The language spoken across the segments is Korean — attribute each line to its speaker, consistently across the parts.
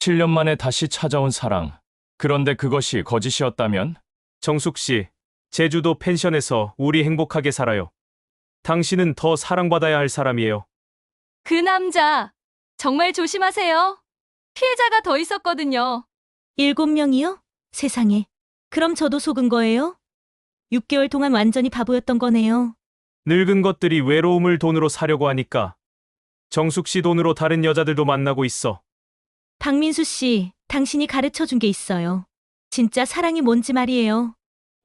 Speaker 1: 7년 만에 다시 찾아온 사랑. 그런데 그것이 거짓이었다면?
Speaker 2: 정숙 씨, 제주도 펜션에서 우리 행복하게 살아요. 당신은 더 사랑받아야 할 사람이에요.
Speaker 3: 그 남자, 정말 조심하세요. 피해자가 더 있었거든요.
Speaker 4: 7명이요? 세상에. 그럼 저도 속은 거예요? 6개월 동안 완전히 바보였던 거네요.
Speaker 2: 늙은 것들이 외로움을 돈으로 사려고 하니까 정숙 씨 돈으로 다른 여자들도 만나고 있어.
Speaker 4: 박민수 씨, 당신이 가르쳐 준 게 있어요. 진짜 사랑이 뭔지 말이에요.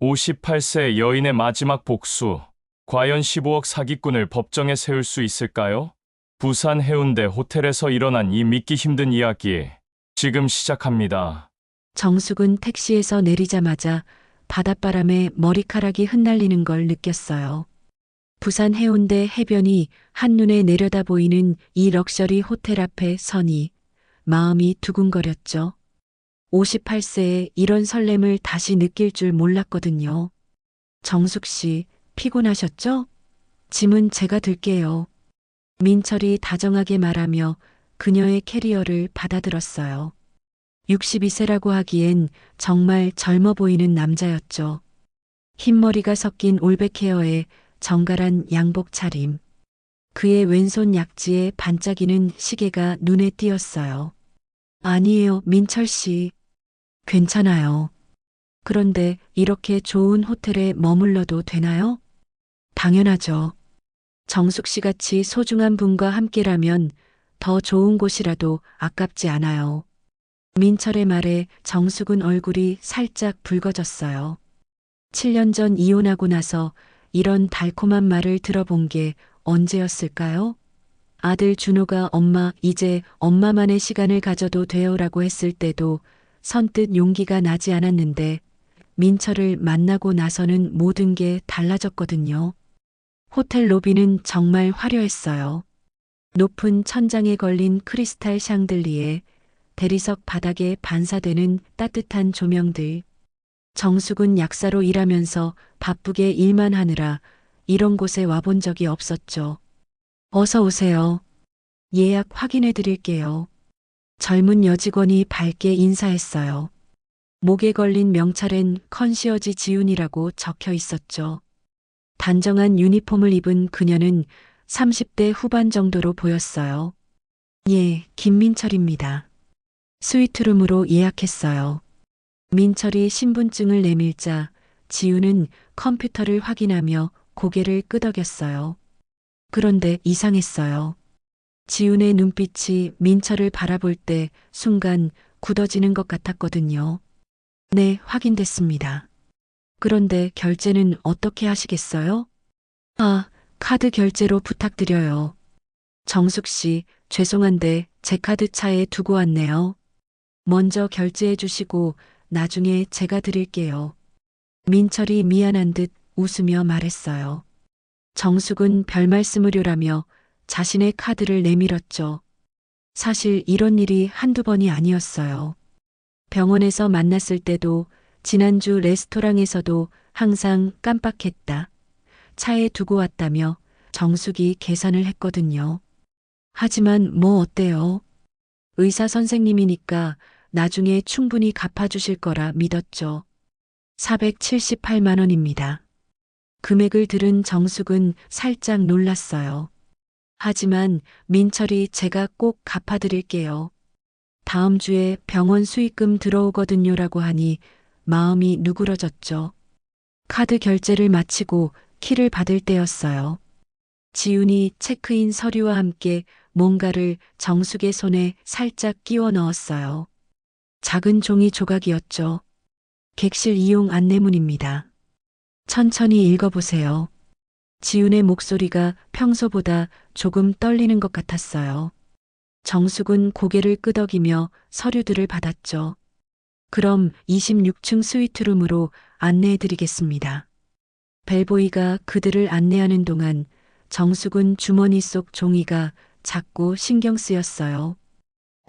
Speaker 1: 58세 여인의 마지막 복수. 과연 15억 사기꾼을 법정에 세울 수 있을까요? 부산 해운대 호텔에서 일어난 이 믿기 힘든 이야기. 지금 시작합니다.
Speaker 5: 정숙은 택시에서 내리자마자 바닷바람에 머리카락이 흩날리는 걸 느꼈어요. 부산 해운대 해변이 한눈에 내려다 보이는 이 럭셔리 호텔 앞에 서니 마음이 두근거렸죠. 58세에 이런 설렘을 다시 느낄 줄 몰랐거든요. 정숙 씨, 피곤하셨죠? 짐은 제가 들게요. 민철이 다정하게 말하며 그녀의 캐리어를 받아들었어요. 62세라고 하기엔 정말 젊어 보이는 남자였죠. 흰머리가 섞인 올백 헤어에 정갈한 양복 차림. 그의 왼손 약지에 반짝이는 시계가 눈에 띄었어요. 아니에요, 민철 씨. 괜찮아요. 그런데 이렇게 좋은 호텔에 머물러도 되나요? 당연하죠. 정숙 씨 같이 소중한 분과 함께라면 더 좋은 곳이라도 아깝지 않아요. 민철의 말에 정숙은 얼굴이 살짝 붉어졌어요. 7년 전 이혼하고 나서 이런 달콤한 말을 들어본 게 언제였을까요? 아들 준호가 엄마, 이제 엄마만의 시간을 가져도 돼요라고 했을 때도 선뜻 용기가 나지 않았는데 민철을 만나고 나서는 모든 게 달라졌거든요. 호텔 로비는 정말 화려했어요. 높은 천장에 걸린 크리스탈 샹들리에 대리석 바닥에 반사되는 따뜻한 조명들. 정숙은 약사로 일하면서 바쁘게 일만 하느라 이런 곳에 와본 적이 없었죠. 어서 오세요. 예약 확인해 드릴게요. 젊은 여직원이 밝게 인사했어요. 목에 걸린 명찰엔 컨시어지 지훈이라고 적혀 있었죠. 단정한 유니폼을 입은 그녀는 30대 후반 정도로 보였어요. 예, 김민철입니다. 스위트룸으로 예약했어요. 민철이 신분증을 내밀자 지우는 컴퓨터를 확인하며 고개를 끄덕였어요. 그런데 이상했어요. 지훈의 눈빛이 민철을 바라볼 때 순간 굳어지는 것 같았거든요. 네, 확인됐습니다. 그런데 결제는 어떻게 하시겠어요? 아, 카드 결제로 부탁드려요. 정숙 씨, 죄송한데 제 카드 차에 두고 왔네요. 먼저 결제해 주시고 나중에 제가 드릴게요. 민철이 미안한 듯 웃으며 말했어요. 정숙은 별 말씀을요라며 자신의 카드를 내밀었죠. 사실 이런 일이 한두 번이 아니었어요. 병원에서 만났을 때도 지난주 레스토랑에서도 항상 깜빡했다. 차에 두고 왔다며 정숙이 계산을 했거든요. 하지만 뭐 어때요? 의사 선생님이니까 나중에 충분히 갚아주실 거라 믿었죠. 478만 원입니다. 금액을 들은 정숙은 살짝 놀랐어요. 하지만 민철이 제가 꼭 갚아드릴게요. 다음 주에 병원 수익금 들어오거든요라고 하니 마음이 누그러졌죠. 카드 결제를 마치고 키를 받을 때였어요. 지훈이 체크인 서류와 함께 뭔가를 정숙의 손에 살짝 끼워 넣었어요. 작은 종이 조각이었죠. 객실 이용 안내문입니다. 천천히 읽어보세요. 지훈의 목소리가 평소보다 조금 떨리는 것 같았어요. 정숙은 고개를 끄덕이며 서류들을 받았죠. 그럼 26층 스위트룸으로 안내해드리겠습니다. 벨보이가 그들을 안내하는 동안 정숙은 주머니 속 종이가 자꾸 신경 쓰였어요.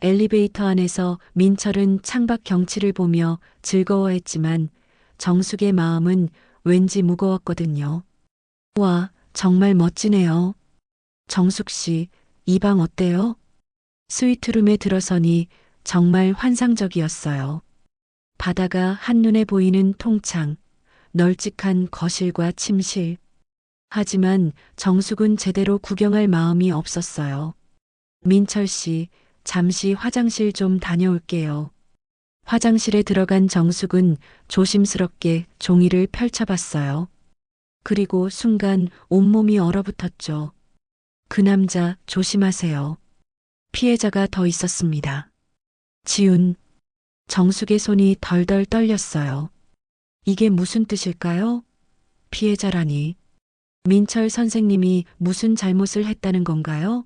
Speaker 5: 엘리베이터 안에서 민철은 창밖 경치를 보며 즐거워했지만 정숙의 마음은 왠지 무거웠거든요. 와, 정말 멋지네요. 정숙 씨, 이 방 어때요? 스위트룸에 들어서니 정말 환상적이었어요. 바다가 한눈에 보이는 통창, 널찍한 거실과 침실. 하지만 정숙은 제대로 구경할 마음이 없었어요. 민철 씨, 잠시 화장실 좀 다녀올게요. 화장실에 들어간 정숙은 조심스럽게 종이를 펼쳐봤어요. 그리고 순간 온몸이 얼어붙었죠. 그 남자 조심하세요. 피해자가 더 있었습니다. 지훈. 정숙의 손이 덜덜 떨렸어요. 이게 무슨 뜻일까요? 피해자라니. 민철 선생님이 무슨 잘못을 했다는 건가요?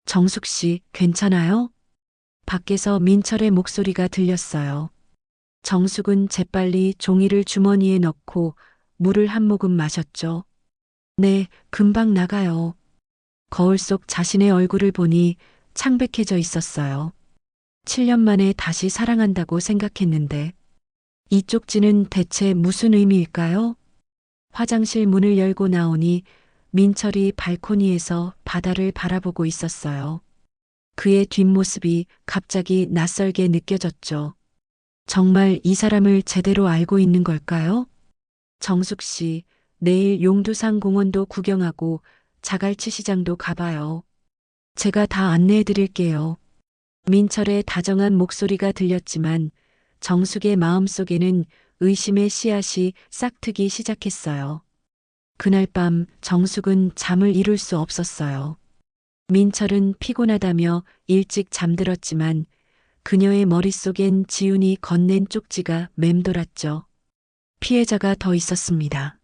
Speaker 5: 정숙 씨, 괜찮아요? 밖에서 민철의 목소리가 들렸어요. 정숙은 재빨리 종이를 주머니에 넣고 물을 한 모금 마셨죠. 네, 금방 나가요. 거울 속 자신의 얼굴을 보니 창백해져 있었어요. 7년 만에 다시 사랑한다고 생각했는데 이 쪽지는 대체 무슨 의미일까요? 화장실 문을 열고 나오니 민철이 발코니에서 바다를 바라보고 있었어요. 그의 뒷모습이 갑자기 낯설게 느껴졌죠. 정말 이 사람을 제대로 알고 있는 걸까요? 정숙 씨, 내일 용두산 공원도 구경하고 자갈치 시장도 가봐요. 제가 다 안내해 드릴게요. 민철의 다정한 목소리가 들렸지만 정숙의 마음속에는 의심의 씨앗이 싹트기 시작했어요. 그날 밤 정숙은 잠을 이룰 수 없었어요. 민철은 피곤하다며 일찍 잠들었지만 그녀의 머릿속엔 지훈이 건넨 쪽지가 맴돌았죠. 피해자가 더 있었습니다.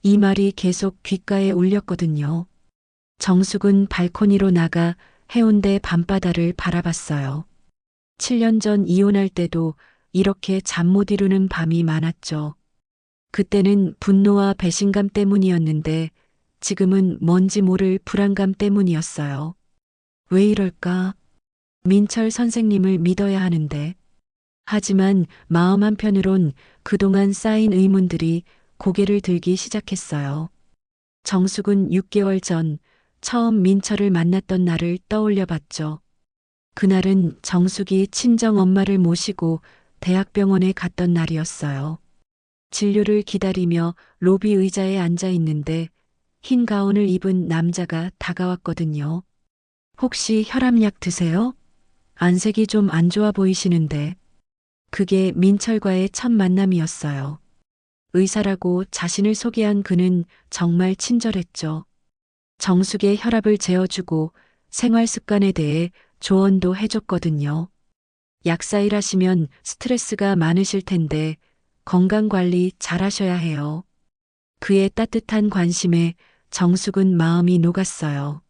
Speaker 5: 이 말이 계속 귓가에 울렸거든요. 정숙은 발코니로 나가 해운대 밤바다를 바라봤어요. 7년 전 이혼할 때도 이렇게 잠 못 이루는 밤이 많았죠. 그때는 분노와 배신감 때문이었는데 지금은 뭔지 모를 불안감 때문이었어요. 왜 이럴까? 민철 선생님을 믿어야 하는데. 하지만 마음 한편으론 그동안 쌓인 의문들이 고개를 들기 시작했어요. 정숙은 6개월 전 처음 민철을 만났던 날을 떠올려 봤죠. 그날은 정숙이 친정 엄마를 모시고 대학병원에 갔던 날이었어요. 진료를 기다리며 로비 의자에 앉아 있는데 흰 가운을 입은 남자가 다가왔거든요. 혹시 혈압약 드세요? 안색이 좀 안 좋아 보이시는데. 그게 민철과의 첫 만남이었어요. 의사라고 자신을 소개한 그는 정말 친절했죠. 정숙의 혈압을 재어주고 생활 습관에 대해 조언도 해줬거든요. 약사 일하시면 스트레스가 많으실 텐데 건강 관리 잘 하셔야 해요. 그의 따뜻한 관심에 정숙은 마음이 녹았어요.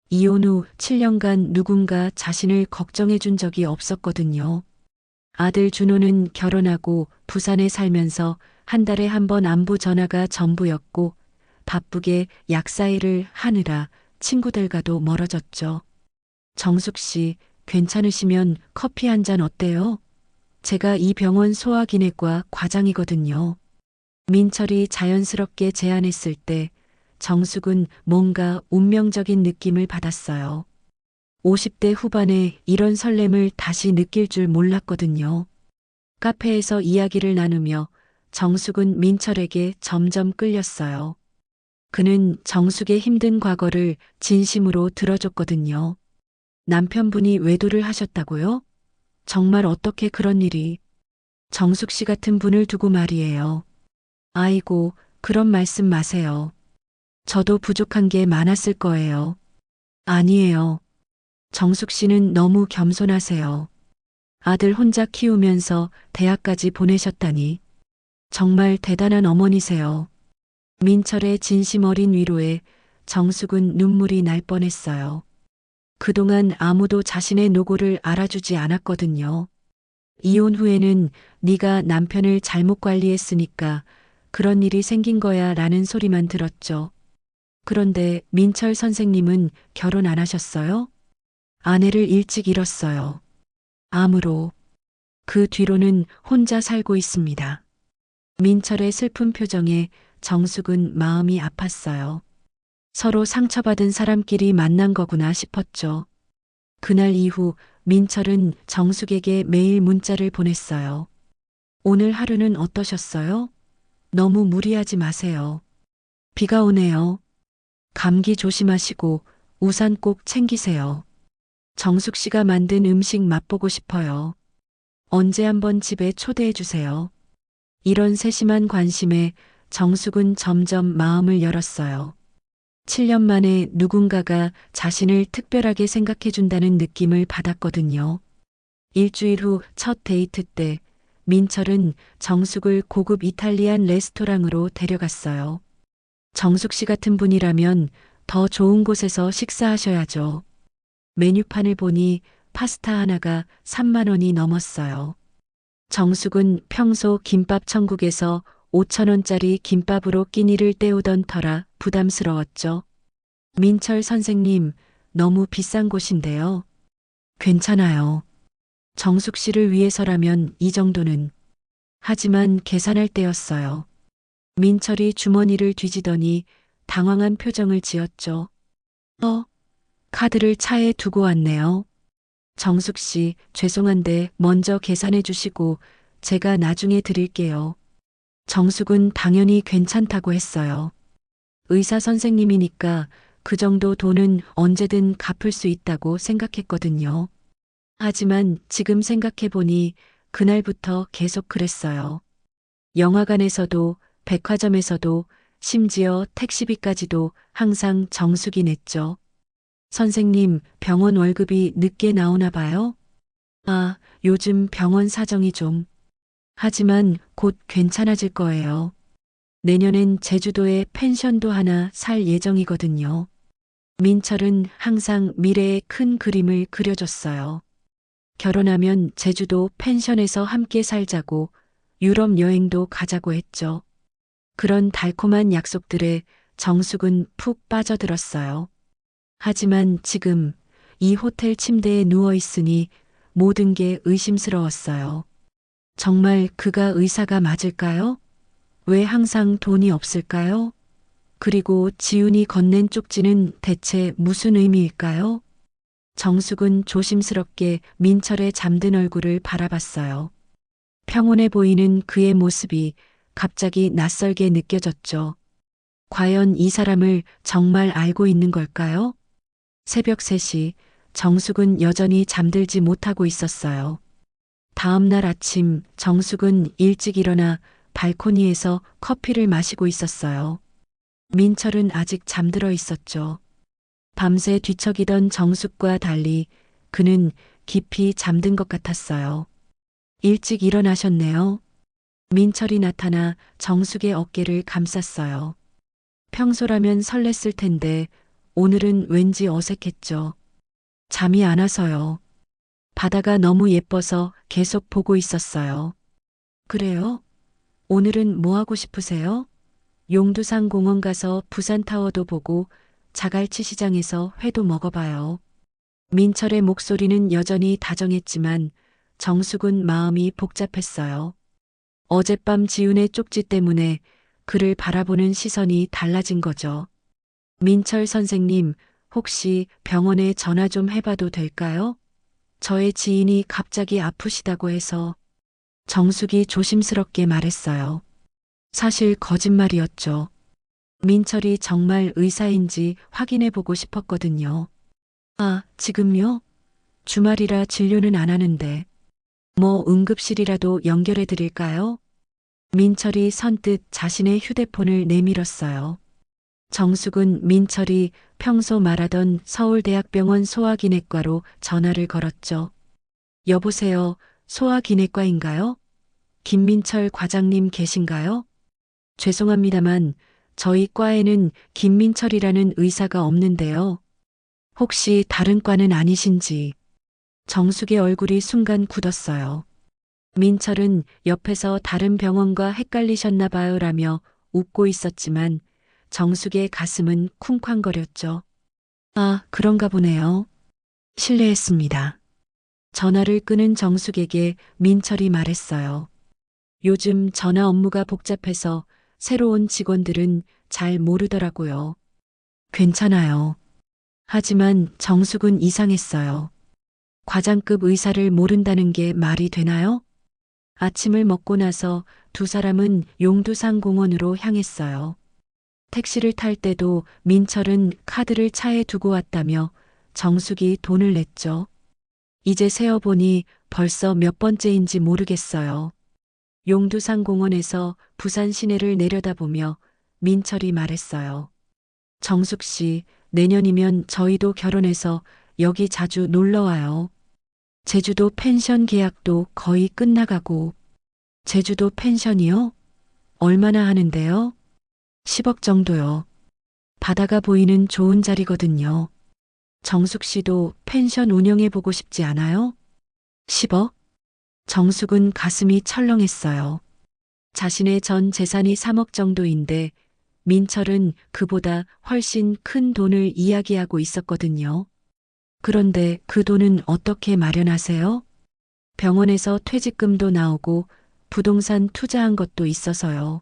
Speaker 5: 이혼 후 7년간 누군가 자신을 걱정해 준 적이 없었거든요. 아들 준호는 결혼하고 부산에 살면서 한 달에 한 번 안부 전화가 전부였고 바쁘게 약사 일을 하느라 친구들과도 멀어졌죠. 정숙 씨, 괜찮으시면 커피 한 잔 어때요? 제가 이 병원 소화기내과 과장이거든요. 민철이 자연스럽게 제안했을 때 정숙은 뭔가 운명적인 느낌을 받았어요. 50대 후반에 이런 설렘을 다시 느낄 줄 몰랐거든요. 카페에서 이야기를 나누며 정숙은 민철에게 점점 끌렸어요. 그는 정숙의 힘든 과거를 진심으로 들어줬거든요. 남편분이 외도를 하셨다고요? 정말 어떻게 그런 일이? 정숙 씨 같은 분을 두고 말이에요. 아이고, 그런 말씀 마세요. 저도 부족한 게 많았을 거예요. 아니에요. 정숙 씨는 너무 겸손하세요. 아들 혼자 키우면서 대학까지 보내셨다니. 정말 대단한 어머니세요. 민철의 진심 어린 위로에 정숙은 눈물이 날 뻔했어요. 그동안 아무도 자신의 노고를 알아주지 않았거든요. 이혼 후에는 네가 남편을 잘못 관리했으니까 그런 일이 생긴 거야 라는 소리만 들었죠. 그런데 민철 선생님은 결혼 안 하셨어요? 아내를 일찍 잃었어요. 암으로. 그 뒤로는 혼자 살고 있습니다. 민철의 슬픈 표정에 정숙은 마음이 아팠어요. 서로 상처받은 사람끼리 만난 거구나 싶었죠. 그날 이후 민철은 정숙에게 매일 문자를 보냈어요. 오늘 하루는 어떠셨어요? 너무 무리하지 마세요. 비가 오네요. 감기 조심하시고 우산 꼭 챙기세요. 정숙 씨가 만든 음식 맛보고 싶어요. 언제 한번 집에 초대해 주세요. 이런 세심한 관심에 정숙은 점점 마음을 열었어요. 7년 만에 누군가가 자신을 특별하게 생각해 준다는 느낌을 받았거든요. 일주일 후 첫 데이트 때 민철은 정숙을 고급 이탈리안 레스토랑으로 데려갔어요. 정숙 씨 같은 분이라면 더 좋은 곳에서 식사하셔야죠. 메뉴판을 보니 파스타 하나가 3만 원이 넘었어요. 정숙은 평소 김밥 천국에서 5천 원짜리 김밥으로 끼니를 때우던 터라 부담스러웠죠. 민철 선생님, 너무 비싼 곳인데요. 괜찮아요. 정숙 씨를 위해서라면 이 정도는. 하지만 계산할 때였어요. 민철이 주머니를 뒤지더니 당황한 표정을 지었죠. 카드를 차에 두고 왔네요. 정숙 씨, 죄송한데 먼저 계산해 주시고 제가 나중에 드릴게요. 정숙은 당연히 괜찮다고 했어요. 의사 선생님이니까 그 정도 돈은 언제든 갚을 수 있다고 생각했거든요. 하지만 지금 생각해보니 그날부터 계속 그랬어요. 영화관에서도 백화점에서도 심지어 택시비까지도 항상 정숙이 냈죠. 선생님, 병원 월급이 늦게 나오나 봐요? 아, 요즘 병원 사정이 좀. 하지만 곧 괜찮아질 거예요. 내년엔 제주도에 펜션도 하나 살 예정이거든요. 민철은 항상 미래의 큰 그림을 그려줬어요. 결혼하면 제주도 펜션에서 함께 살자고 유럽 여행도 가자고 했죠. 그런 달콤한 약속들에 정숙은 푹 빠져들었어요. 하지만 지금 이 호텔 침대에 누워 있으니 모든 게 의심스러웠어요. 정말 그가 의사가 맞을까요? 왜 항상 돈이 없을까요? 그리고 지훈이 건넨 쪽지는 대체 무슨 의미일까요? 정숙은 조심스럽게 민철의 잠든 얼굴을 바라봤어요. 평온해 보이는 그의 모습이 갑자기 낯설게 느껴졌죠. 과연 이 사람을 정말 알고 있는 걸까요? 새벽 3시, 정숙은 여전히 잠들지 못하고 있었어요. 다음 날 아침 정숙은 일찍 일어나 발코니에서 커피를 마시고 있었어요. 민철은 아직 잠들어 있었죠. 밤새 뒤척이던 정숙과 달리 그는 깊이 잠든 것 같았어요. 일찍 일어나셨네요. 민철이 나타나 정숙의 어깨를 감쌌어요. 평소라면 설렜을 텐데 오늘은 왠지 어색했죠. 잠이 안 와서요. 바다가 너무 예뻐서 계속 보고 있었어요. 그래요? 오늘은 뭐 하고 싶으세요? 용두산 공원 가서 부산타워도 보고 자갈치 시장에서 회도 먹어봐요. 민철의 목소리는 여전히 다정했지만 정숙은 마음이 복잡했어요. 어젯밤 지훈의 쪽지 때문에 그를 바라보는 시선이 달라진 거죠. 민철 선생님, 혹시 병원에 전화 좀 해봐도 될까요? 저의 지인이 갑자기 아프시다고 해서. 정숙이 조심스럽게 말했어요. 사실 거짓말이었죠. 민철이 정말 의사인지 확인해 보고 싶었거든요. 아, 지금요? 주말이라 진료는 안 하는데. 뭐 응급실이라도 연결해 드릴까요? 민철이 선뜻 자신의 휴대폰을 내밀었어요. 정숙은 민철이 평소 말하던 서울대학병원 소화기내과로 전화를 걸었죠. 여보세요, 소화기내과인가요? 김민철 과장님 계신가요? 죄송합니다만 저희 과에는 김민철이라는 의사가 없는데요. 혹시 다른 과는 아니신지. 정숙의 얼굴이 순간 굳었어요. 민철은 옆에서 다른 병원과 헷갈리셨나 봐요 라며 웃고 있었지만 정숙의 가슴은 쿵쾅거렸죠. 아, 그런가 보네요. 실례했습니다. 전화를 끊은 정숙에게 민철이 말했어요. 요즘 전화 업무가 복잡해서 새로운 직원들은 잘 모르더라고요. 괜찮아요. 하지만 정숙은 이상했어요. 과장급 의사를 모른다는 게 말이 되나요? 아침을 먹고 나서 두 사람은 용두산 공원으로 향했어요. 택시를 탈 때도 민철은 카드를 차에 두고 왔다며 정숙이 돈을 냈죠. 이제 세어보니 벌써 몇 번째인지 모르겠어요. 용두산 공원에서 부산 시내를 내려다보며 민철이 말했어요. 정숙 씨, 내년이면 저희도 결혼해서 여기 자주 놀러 와요. 제주도 펜션 계약도 거의 끝나가고. 제주도 펜션이요? 얼마나 하는데요? 10억 정도요. 바다가 보이는 좋은 자리거든요. 정숙 씨도 펜션 운영해 보고 싶지 않아요? 10억? 정숙은 가슴이 철렁했어요. 자신의 전 재산이 3억 정도인데 민철은 그보다 훨씬 큰 돈을 이야기하고 있었거든요. 그런데 그 돈은 어떻게 마련하세요? 병원에서 퇴직금도 나오고 부동산 투자한 것도 있어서요.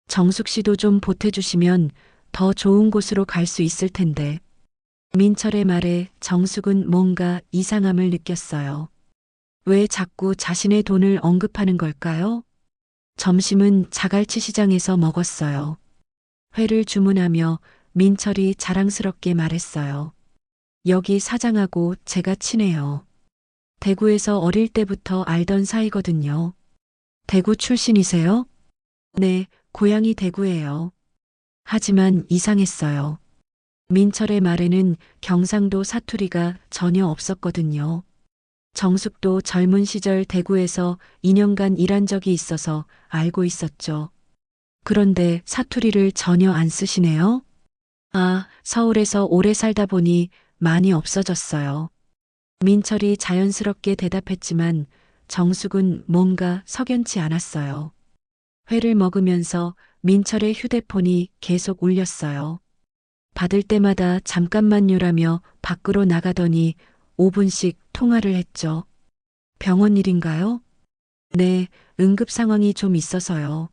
Speaker 5: 정숙 씨도 좀 보태주시면 더 좋은 곳으로 갈 수 있을 텐데. 민철의 말에 정숙은 뭔가 이상함을 느꼈어요. 왜 자꾸 자신의 돈을 언급하는 걸까요? 점심은 자갈치 시장에서 먹었어요. 회를 주문하며 민철이 자랑스럽게 말했어요. 여기 사장하고 제가 친해요. 대구에서 어릴 때부터 알던 사이거든요. 대구 출신이세요? 네, 고향이 대구예요. 하지만 이상했어요. 민철의 말에는 경상도 사투리가 전혀 없었거든요. 정숙도 젊은 시절 대구에서 2년간 일한 적이 있어서 알고 있었죠. 그런데 사투리를 전혀 안 쓰시네요? 아, 서울에서 오래 살다 보니 많이 없어졌어요. 민철이 자연스럽게 대답했지만 정숙은 뭔가 석연치 않았어요. 회를 먹으면서 민철의 휴대폰이 계속 울렸어요. 받을 때마다 잠깐만요라며 밖으로 나가더니 5분씩 통화를 했죠. 병원 일인가요? 네, 응급 상황이 좀 있어서요.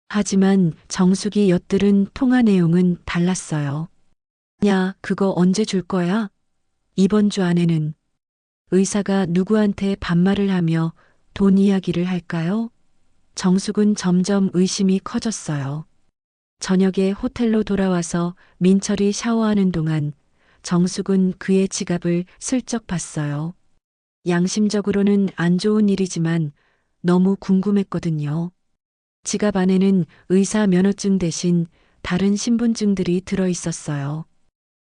Speaker 5: 하지만 정숙이 엿들은 통화 내용은 달랐어요. 야, 그거 언제 줄 거야? 이번 주 안에는. 의사가 누구한테 반말을 하며 돈 이야기를 할까요? 정숙은 점점 의심이 커졌어요. 저녁에 호텔로 돌아와서 민철이 샤워하는 동안 정숙은 그의 지갑을 슬쩍 봤어요. 양심적으로는 안 좋은 일이지만 너무 궁금했거든요. 지갑 안에는 의사 면허증 대신 다른 신분증들이 들어 있었어요.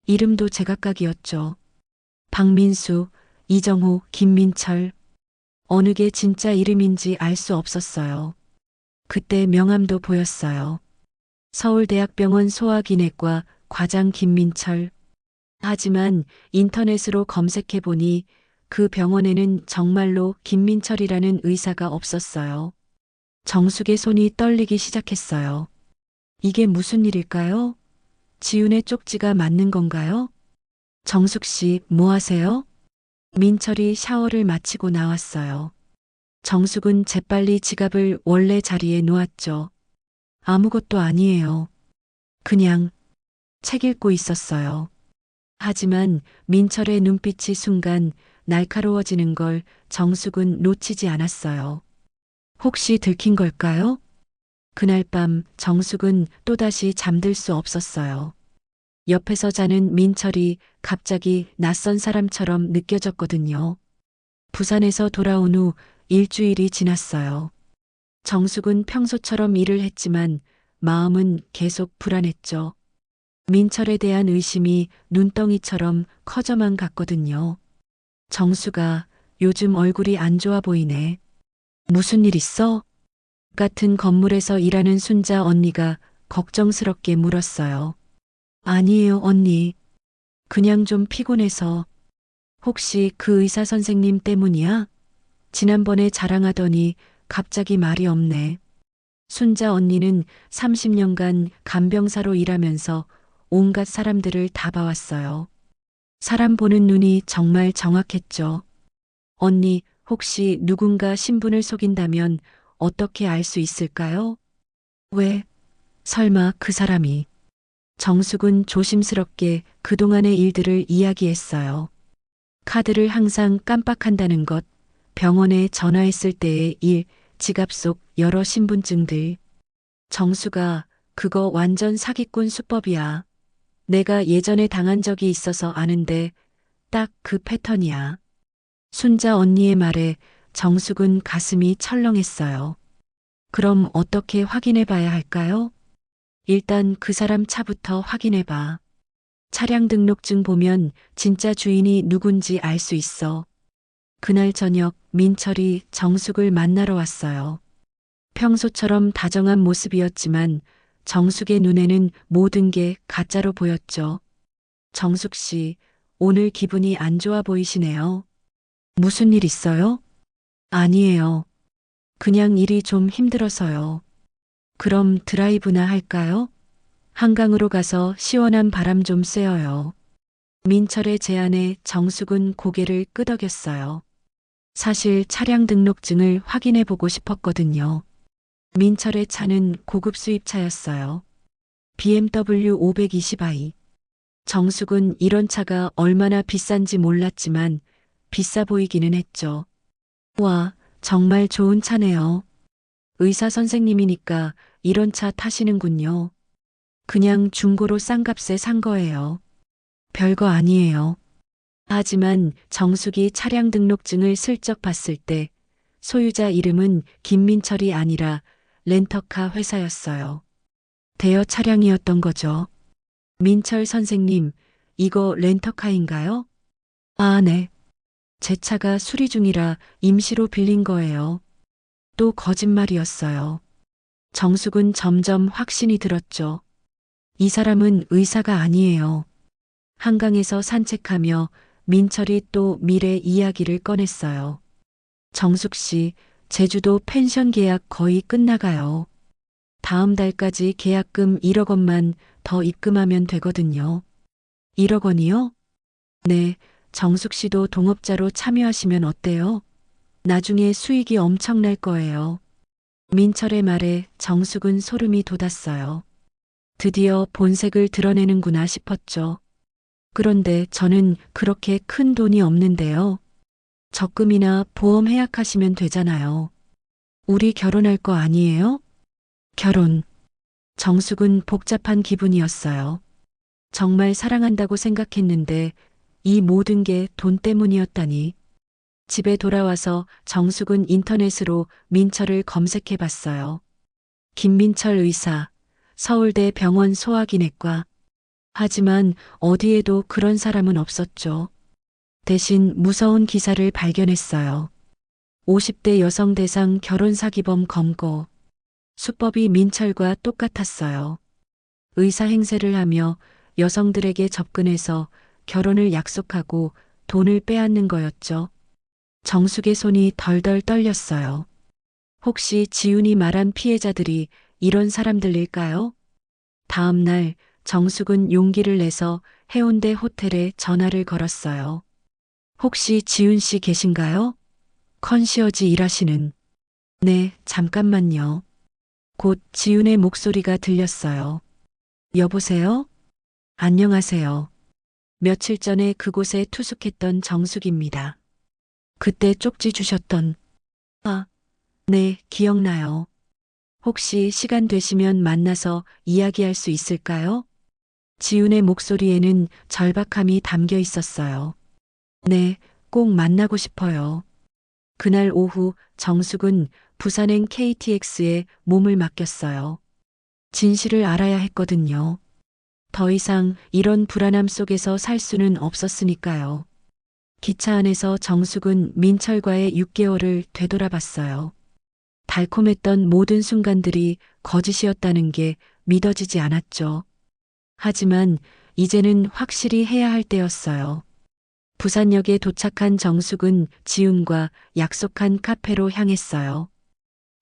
Speaker 5: 이름도 제각각이었죠. 박민수, 이정호, 김민철. 어느 게 진짜 이름인지 알 수 없었어요. 그때 명함도 보였어요. 서울대학병원 소아기내과 과장 김민철. 하지만 인터넷으로 검색해보니 그 병원에는 정말로 김민철이라는 의사가 없었어요. 정숙의 손이 떨리기 시작했어요. 이게 무슨 일일까요? 지훈의 쪽지가 맞는 건가요? 정숙 씨, 뭐 하세요? 민철이 샤워를 마치고 나왔어요. 정숙은 재빨리 지갑을 원래 자리에 놓았죠. 아무것도 아니에요. 그냥 책 읽고 있었어요. 하지만 민철의 눈빛이 순간 날카로워지는 걸 정숙은 놓치지 않았어요. 혹시 들킨 걸까요? 그날 밤 정숙은 또다시 잠들 수 없었어요. 옆에서 자는 민철이 갑자기 낯선 사람처럼 느껴졌거든요. 부산에서 돌아온 후 일주일이 지났어요. 정숙은 평소처럼 일을 했지만 마음은 계속 불안했죠. 민철에 대한 의심이 눈덩이처럼 커져만 갔거든요. 정숙아, 요즘 얼굴이 안 좋아 보이네. 무슨 일 있어? 같은 건물에서 일하는 순자 언니가 걱정스럽게 물었어요. 아니에요, 언니. 그냥 좀 피곤해서. 혹시 그 의사 선생님 때문이야? 지난번에 자랑하더니 갑자기 말이 없네. 순자 언니는 30년간 간병사로 일하면서 온갖 사람들을 다 봐왔어요. 사람 보는 눈이 정말 정확했죠. 언니, 혹시 누군가 신분을 속인다면 어떻게 알 수 있을까요? 왜? 설마 그 사람이. 정숙은 조심스럽게 그동안의 일들을 이야기했어요. 카드를 항상 깜빡한다는 것, 병원에 전화했을 때의 일, 지갑 속 여러 신분증들. 정수가 그거 완전 사기꾼 수법이야. 내가 예전에 당한 적이 있어서 아는데 딱 그 패턴이야. 순자 언니의 말에 정숙은 가슴이 철렁했어요. 그럼 어떻게 확인해 봐야 할까요? 일단 그 사람 차부터 확인해 봐. 차량 등록증 보면 진짜 주인이 누군지 알 수 있어. 그날 저녁 민철이 정숙을 만나러 왔어요. 평소처럼 다정한 모습이었지만 정숙의 눈에는 모든 게 가짜로 보였죠. 정숙 씨, 오늘 기분이 안 좋아 보이시네요. 무슨 일 있어요? 아니에요. 그냥 일이 좀 힘들어서요. 그럼 드라이브나 할까요? 한강으로 가서 시원한 바람 좀 쐬어요. 민철의 제안에 정숙은 고개를 끄덕였어요. 사실 차량 등록증을 확인해 보고 싶었거든요. 민철의 차는 고급 수입차였어요. BMW 520i. 정숙은 이런 차가 얼마나 비싼지 몰랐지만 비싸 보이기는 했죠. 와, 정말 좋은 차네요. 의사 선생님이니까 이런 차 타시는군요. 그냥 중고로 싼 값에 산 거예요. 별거 아니에요. 하지만 정숙이 차량 등록증을 슬쩍 봤을 때 소유자 이름은 김민철이 아니라 렌터카 회사였어요. 대여 차량이었던 거죠. 민철 선생님, 이거 렌터카인가요? 아, 네. 제 차가 수리 중이라 임시로 빌린 거예요. 또 거짓말이었어요. 정숙은 점점 확신이 들었죠. 이 사람은 의사가 아니에요. 한강에서 산책하며 민철이 또 미래 이야기를 꺼냈어요. 정숙 씨, 제주도 펜션 계약 거의 끝나가요. 다음 달까지 계약금 1억 원만 더 입금하면 되거든요. 1억 원이요? 네, 정숙 씨도 동업자로 참여하시면 어때요? 나중에 수익이 엄청날 거예요. 민철의 말에 정숙은 소름이 돋았어요. 드디어 본색을 드러내는구나 싶었죠. 그런데 저는 그렇게 큰 돈이 없는데요. 적금이나 보험 해약하시면 되잖아요. 우리 결혼할 거 아니에요? 결혼. 정숙은 복잡한 기분이었어요. 정말 사랑한다고 생각했는데 이 모든 게 돈 때문이었다니. 집에 돌아와서 정숙은 인터넷으로 민철을 검색해 봤어요. 김민철 의사, 서울대 병원 소화기내과. 하지만 어디에도 그런 사람은 없었죠. 대신 무서운 기사를 발견했어요. 50대 여성 대상 결혼 사기범 검거. 수법이 민철과 똑같았어요. 의사 행세를 하며 여성들에게 접근해서 결혼을 약속하고 돈을 빼앗는 거였죠. 정숙의 손이 덜덜 떨렸어요. 혹시 지훈이 말한 피해자들이 이런 사람들일까요? 다음 날 정숙은 용기를 내서 해운대 호텔에 전화를 걸었어요. 혹시 지훈 씨 계신가요? 컨시어지 일하시는. 네, 잠깐만요. 곧 지훈의 목소리가 들렸어요. 여보세요? 안녕하세요. 며칠 전에 그곳에 투숙했던 정숙입니다. 그때 쪽지 주셨던. 아, 네, 기억나요. 혹시 시간 되시면 만나서 이야기할 수 있을까요? 지훈의 목소리에는 절박함이 담겨 있었어요. 네, 꼭 만나고 싶어요. 그날 오후 정숙은 부산행 KTX에 몸을 맡겼어요. 진실을 알아야 했거든요. 더 이상 이런 불안함 속에서 살 수는 없었으니까요. 기차 안에서 정숙은 민철과의 6개월을 되돌아봤어요. 달콤했던 모든 순간들이 거짓이었다는 게 믿어지지 않았죠. 하지만 이제는 확실히 해야 할 때였어요. 부산역에 도착한 정숙은 지훈과 약속한 카페로 향했어요.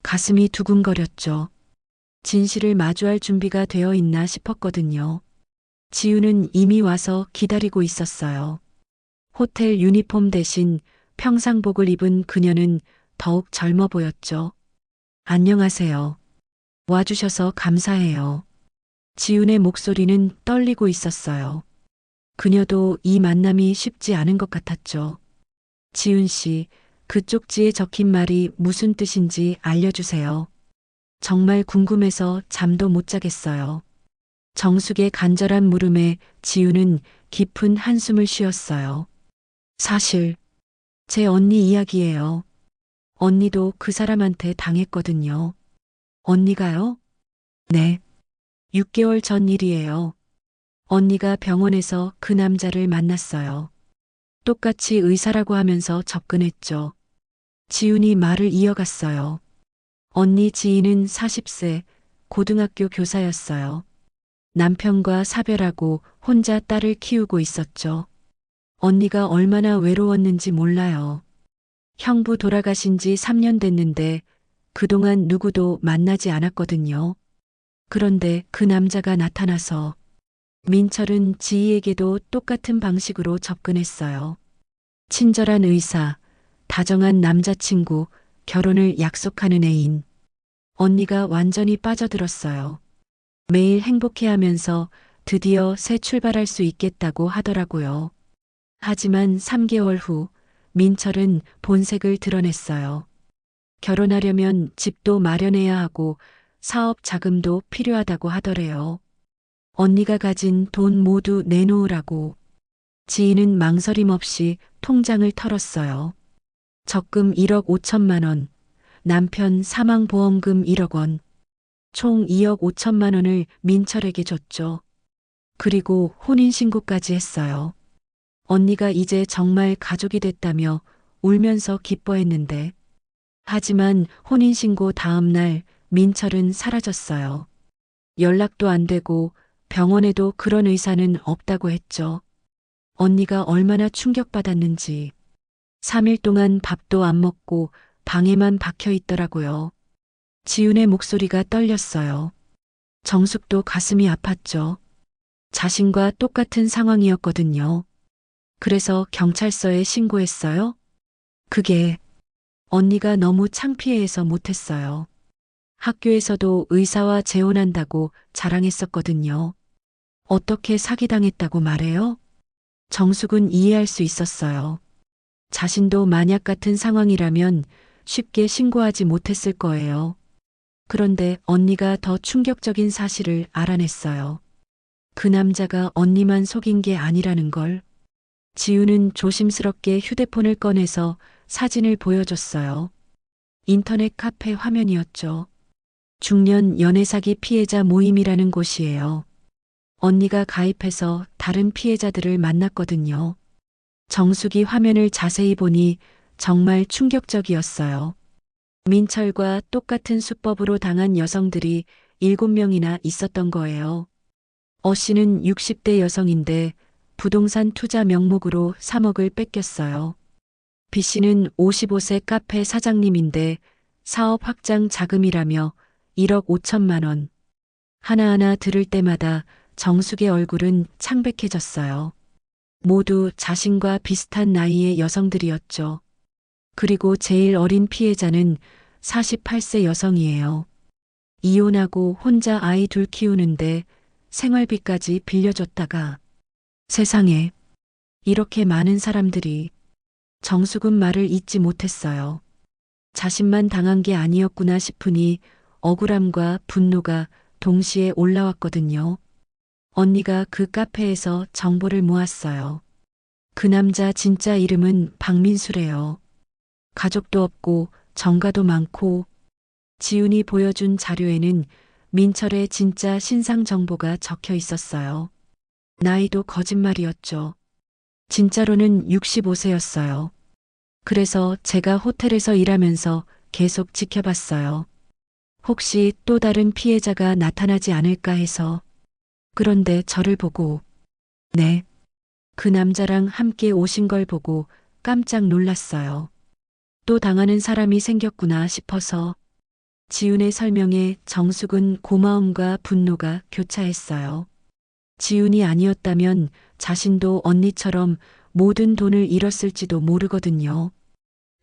Speaker 5: 가슴이 두근거렸죠. 진실을 마주할 준비가 되어 있나 싶었거든요. 지훈은 이미 와서 기다리고 있었어요. 호텔 유니폼 대신 평상복을 입은 그녀는 더욱 젊어 보였죠. 안녕하세요. 와주셔서 감사해요. 지훈의 목소리는 떨리고 있었어요. 그녀도 이 만남이 쉽지 않은 것 같았죠. 지훈 씨, 그 쪽지에 적힌 말이 무슨 뜻인지 알려주세요. 정말 궁금해서 잠도 못 자겠어요. 정숙의 간절한 물음에 지훈은 깊은 한숨을 쉬었어요. 사실, 제 언니 이야기예요. 언니도 그 사람한테 당했거든요. 언니가요? 네. 6개월 전 일이에요. 언니가 병원에서 그 남자를 만났어요. 똑같이 의사라고 하면서 접근했죠. 지훈이 말을 이어갔어요. 언니 지인은 40세 고등학교 교사였어요. 남편과 사별하고 혼자 딸을 키우고 있었죠. 언니가 얼마나 외로웠는지 몰라요. 형부 돌아가신 지 3년 됐는데 그동안 누구도 만나지 않았거든요. 그런데 그 남자가 나타나서 민철은 지희에게도 똑같은 방식으로 접근했어요. 친절한 의사, 다정한 남자친구, 결혼을 약속하는 애인. 언니가 완전히 빠져들었어요. 매일 행복해하면서 드디어 새 출발할 수 있겠다고 하더라고요. 하지만 3개월 후 민철은 본색을 드러냈어요. 결혼하려면 집도 마련해야 하고 사업 자금도 필요하다고 하더래요. 언니가 가진 돈 모두 내놓으라고. 지인은 망설임 없이 통장을 털었어요. 적금 1억 5천만 원, 남편 사망보험금 1억 원, 총 2억 5천만 원을 민철에게 줬죠. 그리고 혼인신고까지 했어요. 언니가 이제 정말 가족이 됐다며 울면서 기뻐했는데, 하지만 혼인신고 다음 날 민철은 사라졌어요. 연락도 안 되고 병원에도 그런 의사는 없다고 했죠. 언니가 얼마나 충격받았는지 3일 동안 밥도 안 먹고 방에만 박혀 있더라고요. 지훈의 목소리가 떨렸어요. 정숙도 가슴이 아팠죠. 자신과 똑같은 상황이었거든요. 그래서 경찰서에 신고했어요? 그게 언니가 너무 창피해해서 못했어요. 학교에서도 의사와 재혼한다고 자랑했었거든요. 어떻게 사기당했다고 말해요? 정숙은 이해할 수 있었어요. 자신도 만약 같은 상황이라면 쉽게 신고하지 못했을 거예요. 그런데 언니가 더 충격적인 사실을 알아냈어요. 그 남자가 언니만 속인 게 아니라는 걸. 지우는 조심스럽게 휴대폰을 꺼내서 사진을 보여줬어요. 인터넷 카페 화면이었죠. 중년 연애사기 피해자 모임이라는 곳이에요. 언니가 가입해서 다른 피해자들을 만났거든요. 정숙이 화면을 자세히 보니 정말 충격적이었어요. 민철과 똑같은 수법으로 당한 여성들이 7명이나 있었던 거예요. 어 씨는 60대 여성인데 부동산 투자 명목으로 3억을 뺏겼어요. B 씨는 55세 카페 사장님인데 사업 확장 자금이라며 1억 5천만 원. 하나하나 들을 때마다 정숙의 얼굴은 창백해졌어요. 모두 자신과 비슷한 나이의 여성들이었죠. 그리고 제일 어린 피해자는 48세 여성이에요. 이혼하고 혼자 아이 둘 키우는데 생활비까지 빌려줬다가 세상에 이렇게 많은 사람들이. 정숙은 말을 잇지 못했어요. 자신만 당한 게 아니었구나 싶으니 억울함과 분노가 동시에 올라왔거든요. 언니가 그 카페에서 정보를 모았어요. 그 남자 진짜 이름은 박민수래요. 가족도 없고 정가도 많고. 지훈이 보여준 자료에는 민철의 진짜 신상 정보가 적혀 있었어요. 나이도 거짓말이었죠. 진짜로는 65세였어요. 그래서 제가 호텔에서 일하면서 계속 지켜봤어요. 혹시 또 다른 피해자가 나타나지 않을까 해서. 그런데 저를 보고, 네, 그 남자랑 함께 오신 걸 보고 깜짝 놀랐어요. 또 당하는 사람이 생겼구나 싶어서. 지훈의 설명에 정숙은 고마움과 분노가 교차했어요. 지훈이 아니었다면 자신도 언니처럼 모든 돈을 잃었을지도 모르거든요.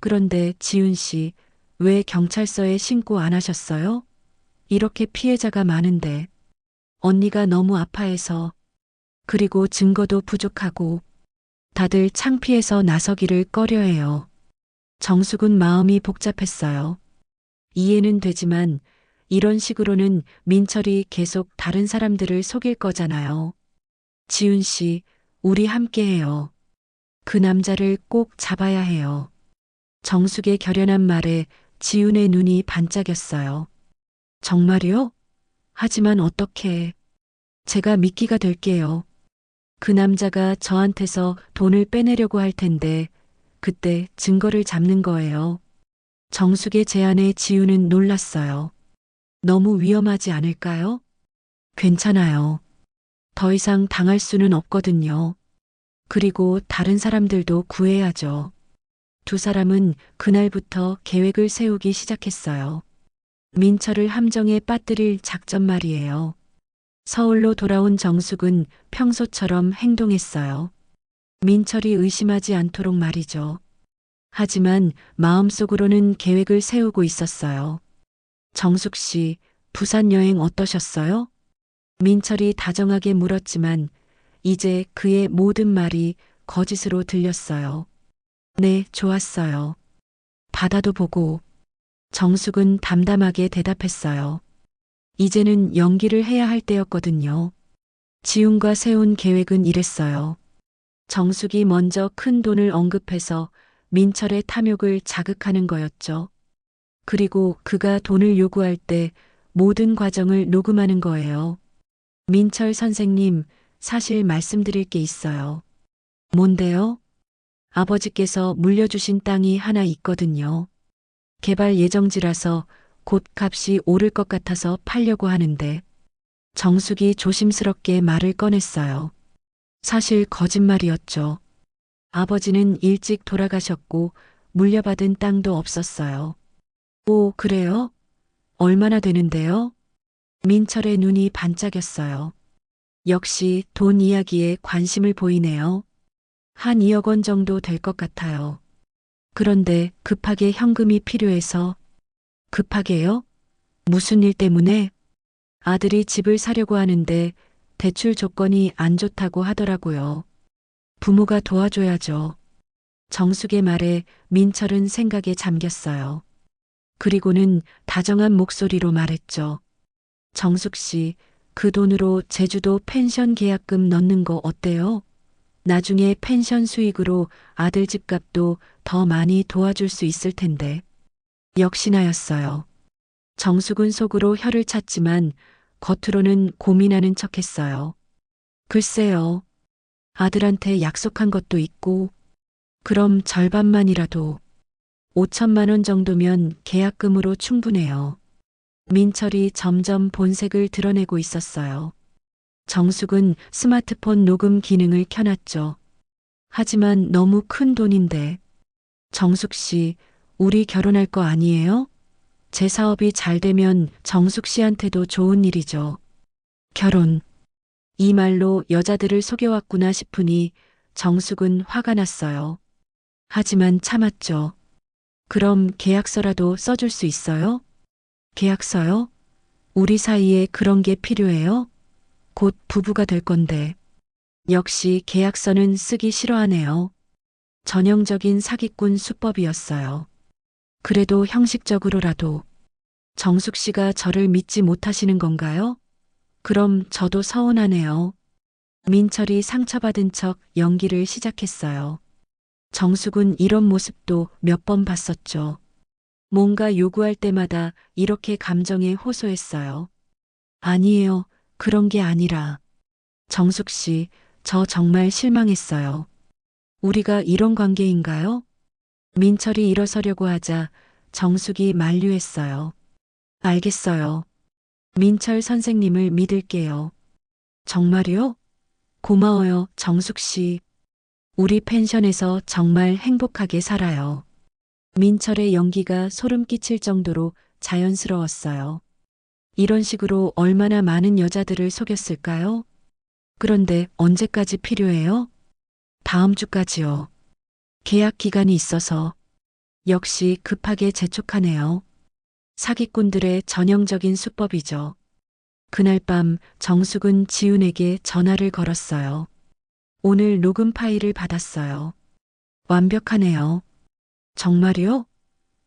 Speaker 5: 그런데 지훈 씨, 왜 경찰서에 신고 안 하셨어요? 이렇게 피해자가 많은데. 언니가 너무 아파해서. 그리고 증거도 부족하고 다들 창피해서 나서기를 꺼려해요. 정숙은 마음이 복잡했어요. 이해는 되지만 이런 식으로는 민철이 계속 다른 사람들을 속일 거잖아요. 지훈 씨, 우리 함께 해요. 그 남자를 꼭 잡아야 해요. 정숙의 결연한 말에 지훈의 눈이 반짝였어요. 정말요? 하지만 어떻게? 제가 미끼가 될게요. 그 남자가 저한테서 돈을 빼내려고 할 텐데 그때 증거를 잡는 거예요. 정숙의 제안에 지훈은 놀랐어요. 너무 위험하지 않을까요? 괜찮아요. 더 이상 당할 수는 없거든요. 그리고 다른 사람들도 구해야죠. 두 사람은 그날부터 계획을 세우기 시작했어요. 민철을 함정에 빠뜨릴 작전 말이에요. 서울로 돌아온 정숙은 평소처럼 행동했어요. 민철이 의심하지 않도록 말이죠. 하지만 마음속으로는 계획을 세우고 있었어요. 정숙 씨, 부산 여행 어떠셨어요? 민철이 다정하게 물었지만 이제 그의 모든 말이 거짓으로 들렸어요. 네, 좋았어요. 바다도 보고. 정숙은 담담하게 대답했어요. 이제는 연기를 해야 할 때였거든요. 지훈과 세운 계획은 이랬어요. 정숙이 먼저 큰 돈을 언급해서 민철의 탐욕을 자극하는 거였죠. 그리고 그가 돈을 요구할 때 모든 과정을 녹음하는 거예요. 민철 선생님, 사실 말씀드릴 게 있어요. 뭔데요? 아버지께서 물려주신 땅이 하나 있거든요. 개발 예정지라서 곧 값이 오를 것 같아서 팔려고 하는데 정숙이 조심스럽게 말을 꺼냈어요. 사실 거짓말이었죠. 아버지는 일찍 돌아가셨고 물려받은 땅도 없었어요. 오, 그래요? 얼마나 되는데요? 민철의 눈이 반짝였어요. 역시 돈 이야기에 관심을 보이네요. 한 2억 원 정도 될 것 같아요. 그런데 급하게 현금이 필요해서. 급하게요? 무슨 일 때문에? 아들이 집을 사려고 하는데 대출 조건이 안 좋다고 하더라고요. 부모가 도와줘야죠. 정숙의 말에 민철은 생각에 잠겼어요. 그리고는 다정한 목소리로 말했죠. 정숙 씨, 그 돈으로 제주도 펜션 계약금 넣는 거 어때요? 나중에 펜션 수익으로 아들 집값도 더 많이 도와줄 수 있을 텐데. 역시나였어요. 정숙은 속으로 혀를 찼지만 겉으로는 고민하는 척했어요. 글쎄요. 아들한테 약속한 것도 있고, 그럼 절반만이라도 5천만 원 정도면 계약금으로 충분해요. 민철이 점점 본색을 드러내고 있었어요. 정숙은 스마트폰 녹음 기능을 켜놨죠. 하지만 너무 큰 돈인데. 정숙 씨, 우리 결혼할 거 아니에요? 제 사업이 잘 되면 정숙 씨한테도 좋은 일이죠. 결혼. 이 말로 여자들을 속여왔구나 싶으니 정숙은 화가 났어요. 하지만 참았죠. 그럼 계약서라도 써줄 수 있어요? 계약서요? 우리 사이에 그런 게 필요해요? 곧 부부가 될 건데. 역시 계약서는 쓰기 싫어하네요. 전형적인 사기꾼 수법이었어요. 그래도 형식적으로라도. 정숙 씨가 저를 믿지 못하시는 건가요? 그럼 저도 서운하네요. 민철이 상처받은 척 연기를 시작했어요. 정숙은 이런 모습도 몇 번 봤었죠. 뭔가 요구할 때마다 이렇게 감정에 호소했어요. 아니에요. 그런 게 아니라. 정숙 씨, 저 정말 실망했어요. 우리가 이런 관계인가요? 민철이 일어서려고 하자 정숙이 만류했어요. 알겠어요. 민철 선생님을 믿을게요. 정말요? 고마워요, 정숙 씨. 우리 펜션에서 정말 행복하게 살아요. 민철의 연기가 소름 끼칠 정도로 자연스러웠어요. 이런 식으로 얼마나 많은 여자들을 속였을까요? 그런데 언제까지 필요해요? 다음 주까지요. 계약 기간이 있어서. 역시 급하게 재촉하네요. 사기꾼들의 전형적인 수법이죠. 그날 밤 정숙은 지훈에게 전화를 걸었어요. 오늘 녹음 파일을 받았어요. 완벽하네요. 정말요?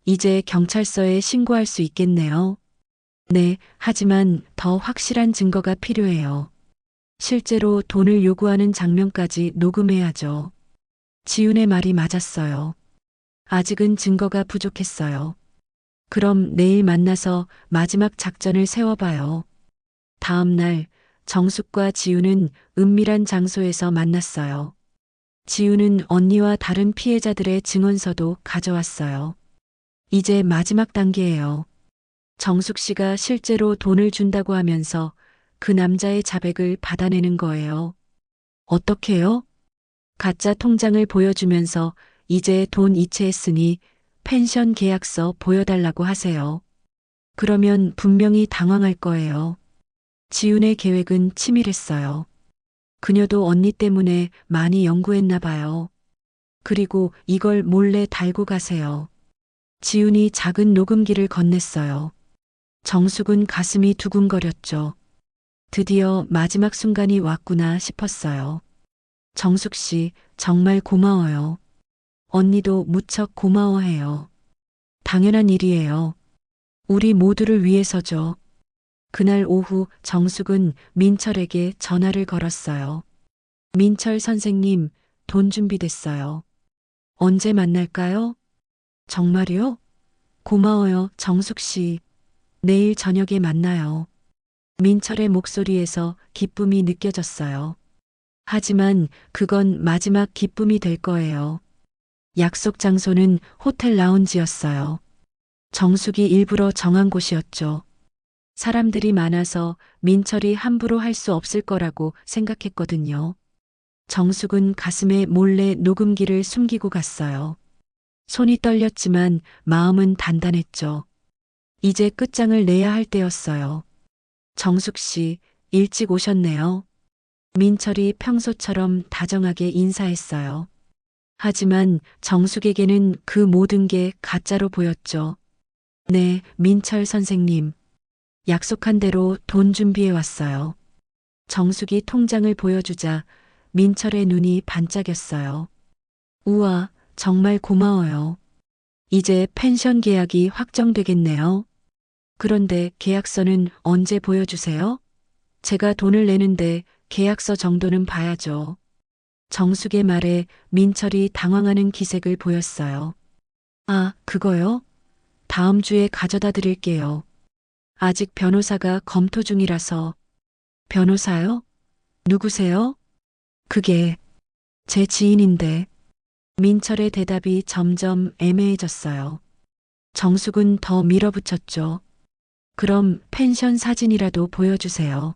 Speaker 5: 이제 경찰서에 신고할 수 있겠네요. 네, 하지만 더 확실한 증거가 필요해요. 실제로 돈을 요구하는 장면까지 녹음해야죠. 지훈의 말이 맞았어요. 아직은 증거가 부족했어요. 그럼 내일 만나서 마지막 작전을 세워봐요. 다음 날 정숙과 지훈은 은밀한 장소에서 만났어요. 지훈은 언니와 다른 피해자들의 증언서도 가져왔어요. 이제 마지막 단계예요. 정숙 씨가 실제로 돈을 준다고 하면서 그 남자의 자백을 받아내는 거예요. 어떻게요? 가짜 통장을 보여주면서 이제 돈 이체했으니 펜션 계약서 보여달라고 하세요. 그러면 분명히 당황할 거예요. 지훈의 계획은 치밀했어요. 그녀도 언니 때문에 많이 연구했나 봐요. 그리고 이걸 몰래 달고 가세요. 지훈이 작은 녹음기를 건넸어요. 정숙은 가슴이 두근거렸죠. 드디어 마지막 순간이 왔구나 싶었어요. 정숙 씨, 정말 고마워요. 언니도 무척 고마워해요. 당연한 일이에요. 우리 모두를 위해서죠. 그날 오후 정숙은 민철에게 전화를 걸었어요. 민철 선생님, 돈 준비됐어요. 언제 만날까요? 정말요? 고마워요, 정숙 씨. 내일 저녁에 만나요. 민철의 목소리에서 기쁨이 느껴졌어요. 하지만 그건 마지막 기쁨이 될 거예요. 약속 장소는 호텔 라운지였어요. 정숙이 일부러 정한 곳이었죠. 사람들이 많아서 민철이 함부로 할 수 없을 거라고 생각했거든요. 정숙은 가슴에 몰래 녹음기를 숨기고 갔어요. 손이 떨렸지만 마음은 단단했죠. 이제 끝장을 내야 할 때였어요. 정숙 씨, 일찍 오셨네요. 민철이 평소처럼 다정하게 인사했어요. 하지만 정숙에게는 그 모든 게 가짜로 보였죠. 네, 민철 선생님. 약속한 대로 돈 준비해 왔어요. 정숙이 통장을 보여주자 민철의 눈이 반짝였어요. 우와, 정말 고마워요. 이제 펜션 계약이 확정되겠네요. 그런데 계약서는 언제 보여주세요? 제가 돈을 내는데 계약서 정도는 봐야죠. 정숙의 말에 민철이 당황하는 기색을 보였어요. 아, 그거요? 다음 주에 가져다 드릴게요. 아직 변호사가 검토 중이라서. 변호사요? 누구세요? 그게 제 지인인데. 민철의 대답이 점점 애매해졌어요. 정숙은 더 밀어붙였죠. 그럼 펜션 사진이라도 보여주세요.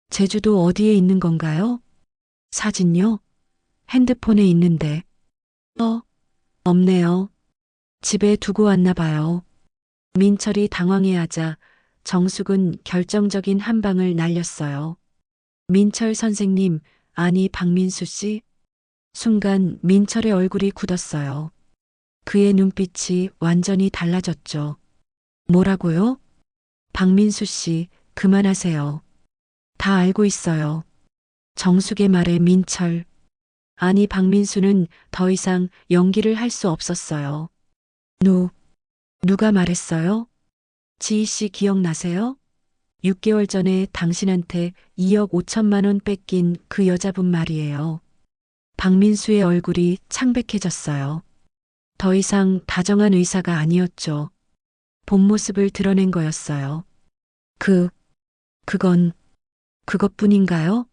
Speaker 5: 제주도 어디에 있는 건가요? 사진요? 핸드폰에 있는데. 없네요. 집에 두고 왔나 봐요. 민철이 당황해하자 정숙은 결정적인 한 방을 날렸어요. 민철 선생님, 아니 박민수 씨? 순간 민철의 얼굴이 굳었어요. 그의 눈빛이 완전히 달라졌죠. 뭐라고요? 박민수 씨, 그만하세요. 다 알고 있어요. 정숙의 말에 민철. 아니 박민수는 더 이상 연기를 할 수 없었어요. 누가 말했어요? 지희 씨 기억나세요? 6개월 전에 당신한테 2억 5천만 원 뺏긴 그 여자분 말이에요. 박민수의 얼굴이 창백해졌어요. 더 이상 다정한 의사가 아니었죠. 본 모습을 드러낸 거였어요. 그건 그것뿐인가요?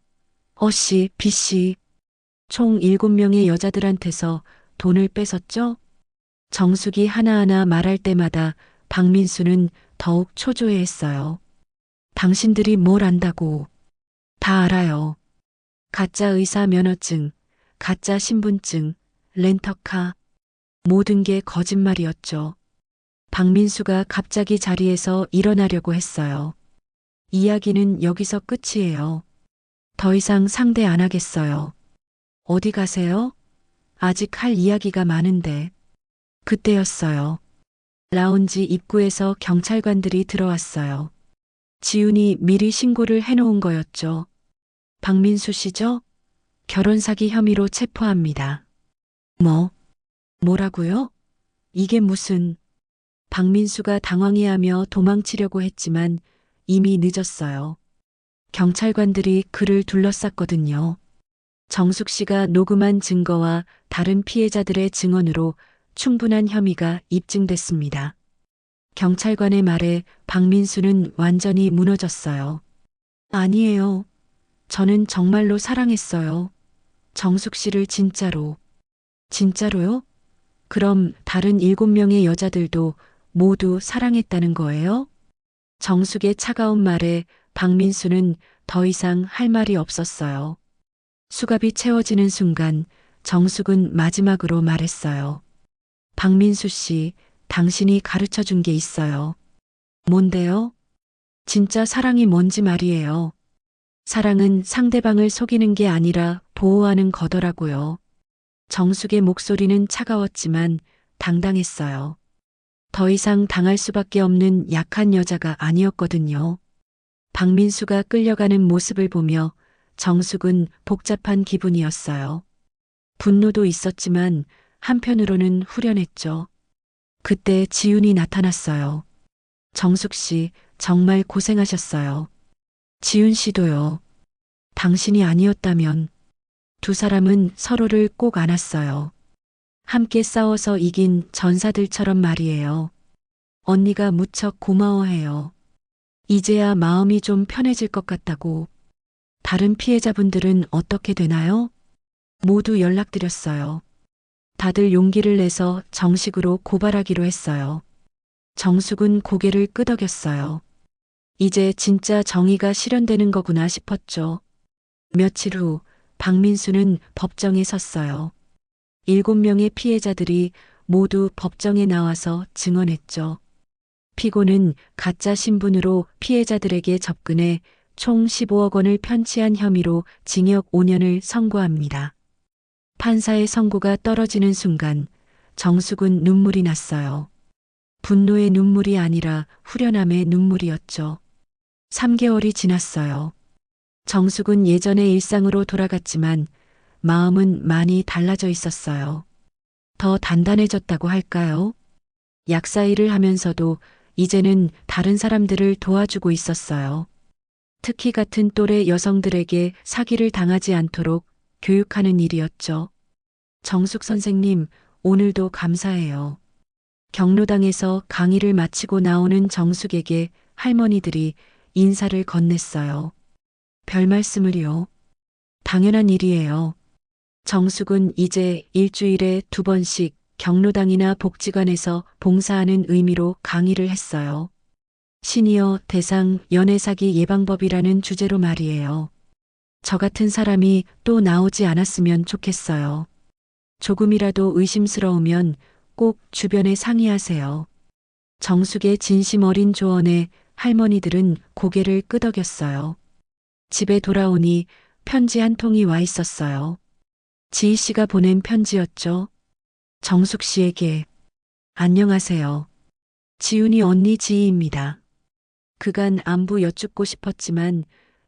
Speaker 5: 씨, B씨. 총 7명의 여자들한테서 돈을 뺏었죠? 정숙이 하나하나 말할 때마다 박민수는 더욱 초조해했어요. 당신들이 뭘 안다고. 다 알아요. 가짜 의사 면허증, 가짜 신분증, 렌터카. 모든 게 거짓말이었죠. 박민수가 갑자기 자리에서 일어나려고 했어요. 이야기는 여기서 끝이에요. 더 이상 상대 안 하겠어요. 어디 가세요? 아직 할 이야기가 많은데. 그때였어요. 라운지 입구에서 경찰관들이 들어왔어요. 지훈이 미리 신고를 해놓은 거였죠. 박민수 씨죠? 결혼 사기 혐의로 체포합니다. 뭐라고요? 이게 무슨... 박민수가 당황해하며 도망치려고 했지만 이미 늦었어요. 경찰관들이 그를 둘러쌌거든요. 정숙 씨가 녹음한 증거와 다른 피해자들의 증언으로 충분한 혐의가 입증됐습니다. 경찰관의 말에 박민수는 완전히 무너졌어요. 아니에요. 저는 정말로 사랑했어요. 정숙 씨를 진짜로. 진짜로요? 그럼 다른 7명의 여자들도 모두 사랑했다는 거예요? 정숙의 차가운 말에 박민수는 더 이상 할 말이 없었어요. 수갑이 채워지는 순간 정숙은 마지막으로 말했어요. 박민수 씨, 당신이 가르쳐 준 게 있어요. 뭔데요? 진짜 사랑이 뭔지 말이에요. 사랑은 상대방을 속이는 게 아니라 보호하는 거더라고요. 정숙의 목소리는 차가웠지만 당당했어요. 더 이상 당할 수밖에 없는 약한 여자가 아니었거든요. 박민수가 끌려가는 모습을 보며 정숙은 복잡한 기분이었어요. 분노도 있었지만 한편으로는 후련했죠. 그때 지훈이 나타났어요. 정숙 씨, 정말 고생하셨어요. 지훈 씨도요. 당신이 아니었다면... 두 사람은 서로를 꼭 안았어요. 함께 싸워서 이긴 전사들처럼 말이에요. 언니가 무척 고마워해요. 이제야 마음이 좀 편해질 것 같다고. 다른 피해자분들은 어떻게 되나요? 모두 연락드렸어요. 다들 용기를 내서 정식으로 고발하기로 했어요. 정숙은 고개를 끄덕였어요. 이제 진짜 정의가 실현되는 거구나 싶었죠. 며칠 후 박민수는 법정에 섰어요. 7명의 피해자들이 모두 법정에 나와서 증언했죠. 피고는 가짜 신분으로 피해자들에게 접근해 총 15억 원을 편취한 혐의로 징역 5년을 선고합니다. 판사의 선고가 떨어지는 순간 정숙은 눈물이 났어요. 분노의 눈물이 아니라 후련함의 눈물이었죠. 3개월이 지났어요. 정숙은 예전의 일상으로 돌아갔지만 마음은 많이 달라져 있었어요. 더 단단해졌다고 할까요? 약사 일을 하면서도 이제는 다른 사람들을 도와주고 있었어요. 특히 같은 또래 여성들에게 사기를 당하지 않도록 교육하는 일이었죠. 정숙 선생님, 오늘도 감사해요. 경로당에서 강의를 마치고 나오는 정숙에게 할머니들이 인사를 건넸어요. 별 말씀을요. 당연한 일이에요. 정숙은 이제 일주일에 2번씩 경로당이나 복지관에서 봉사하는 의미로 강의를 했어요. 시니어 대상 연애사기 예방법이라는 주제로 말이에요. 저 같은 사람이 또 나오지 않았으면 좋겠어요. 조금이라도 의심스러우면 꼭 주변에 상의하세요. 정숙의 진심 어린 조언에 할머니들은 고개를 끄덕였어요. 집에 돌아오니 편지 한 통이 와 있었어요. 지희 씨가 보낸 편지였죠. 정숙 씨에게. 안녕하세요. 지훈이 언니 지희입니다. 그간 안부 여쭙고 싶었지만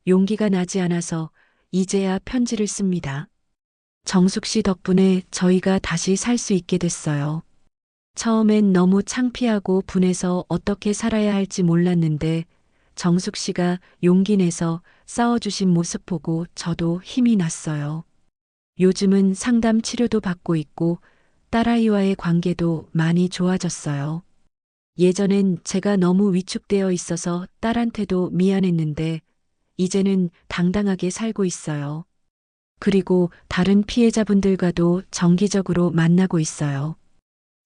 Speaker 5: 용기가 나지 않아서 이제야 편지를 씁니다. 정숙 씨 덕분에 저희가 다시 살 수 있게 됐어요. 처음엔 너무 창피하고 분해서 어떻게 살아야 할지 몰랐는데 정숙 씨가 용기 내서 싸워주신 모습 보고 저도 힘이 났어요. 요즘은 상담 치료도 받고 있고 딸아이와의 관계도 많이 좋아졌어요. 예전엔 제가 너무 위축되어 있어서 딸한테도 미안했는데 이제는 당당하게 살고 있어요. 그리고 다른 피해자분들과도 정기적으로 만나고 있어요.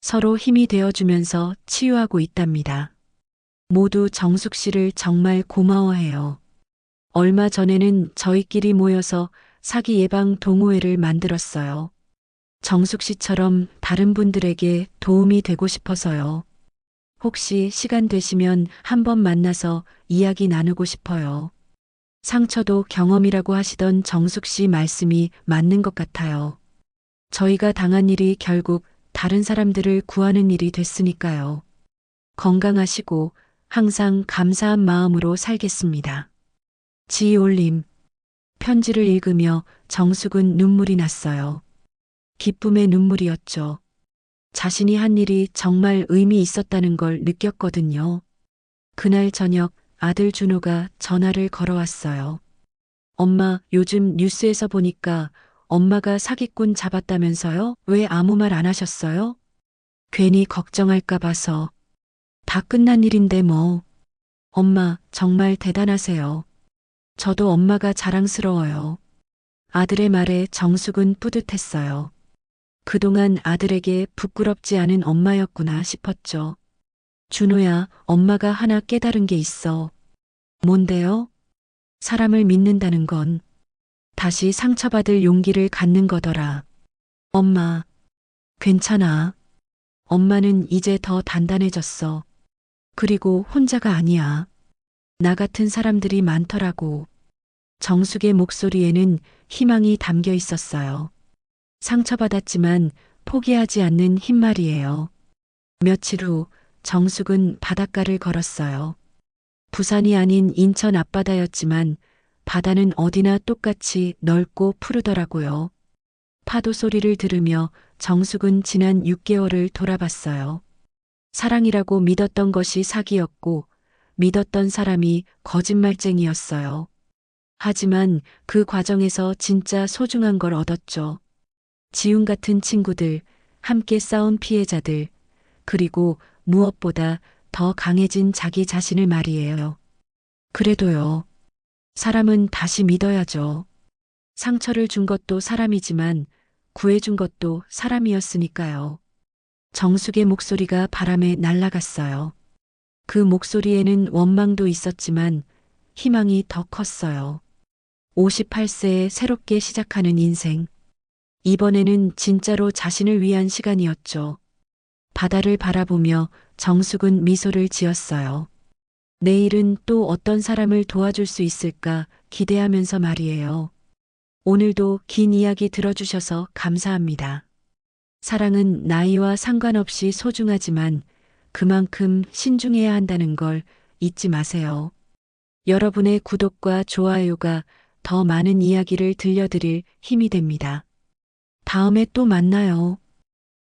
Speaker 5: 서로 힘이 되어주면서 치유하고 있답니다. 모두 정숙 씨를 정말 고마워해요. 얼마 전에는 저희끼리 모여서 사기 예방 동호회를 만들었어요. 정숙 씨처럼 다른 분들에게 도움이 되고 싶어서요. 혹시 시간 되시면 한번 만나서 이야기 나누고 싶어요. 상처도 경험이라고 하시던 정숙 씨 말씀이 맞는 것 같아요. 저희가 당한 일이 결국 다른 사람들을 구하는 일이 됐으니까요. 건강하시고 항상 감사한 마음으로 살겠습니다. 지올림. 편지를 읽으며 정숙은 눈물이 났어요. 기쁨의 눈물이었죠. 자신이 한 일이 정말 의미 있었다는 걸 느꼈거든요. 그날 저녁 아들 준호가 전화를 걸어왔어요. 엄마, 요즘 뉴스에서 보니까 엄마가 사기꾼 잡았다면서요? 왜 아무 말 안 하셨어요? 괜히 걱정할까 봐서. 다 끝난 일인데 뭐. 엄마, 정말 대단하세요. 저도 엄마가 자랑스러워요. 아들의 말에 정숙은 뿌듯했어요. 그동안 아들에게 부끄럽지 않은 엄마였구나 싶었죠. 준호야, 엄마가 하나 깨달은 게 있어. 뭔데요? 사람을 믿는다는 건 다시 상처받을 용기를 갖는 거더라. 엄마, 괜찮아. 엄마는 이제 더 단단해졌어. 그리고 혼자가 아니야. 나 같은 사람들이 많더라고. 정숙의 목소리에는 희망이 담겨 있었어요. 상처받았지만 포기하지 않는 흰말이에요. 며칠 후 정숙은 바닷가를 걸었어요. 부산이 아닌 인천 앞바다였지만 바다는 어디나 똑같이 넓고 푸르더라고요. 파도 소리를 들으며 정숙은 지난 6개월을 돌아봤어요. 사랑이라고 믿었던 것이 사기였고 믿었던 사람이 거짓말쟁이였어요. 하지만 그 과정에서 진짜 소중한 걸 얻었죠. 지훈 같은 친구들, 함께 싸운 피해자들, 그리고 무엇보다 더 강해진 자기 자신을 말이에요. 그래도요. 사람은 다시 믿어야죠. 상처를 준 것도 사람이지만 구해준 것도 사람이었으니까요. 정숙의 목소리가 바람에 날아갔어요. 그 목소리에는 원망도 있었지만 희망이 더 컸어요. 58세에 새롭게 시작하는 인생. 이번에는 진짜로 자신을 위한 시간이었죠. 바다를 바라보며 정숙은 미소를 지었어요. 내일은 또 어떤 사람을 도와줄 수 있을까 기대하면서 말이에요. 오늘도 긴 이야기 들어주셔서 감사합니다. 사랑은 나이와 상관없이 소중하지만 그만큼 신중해야 한다는 걸 잊지 마세요. 여러분의 구독과 좋아요가 더 많은 이야기를 들려드릴 힘이 됩니다. 다음에 또 만나요.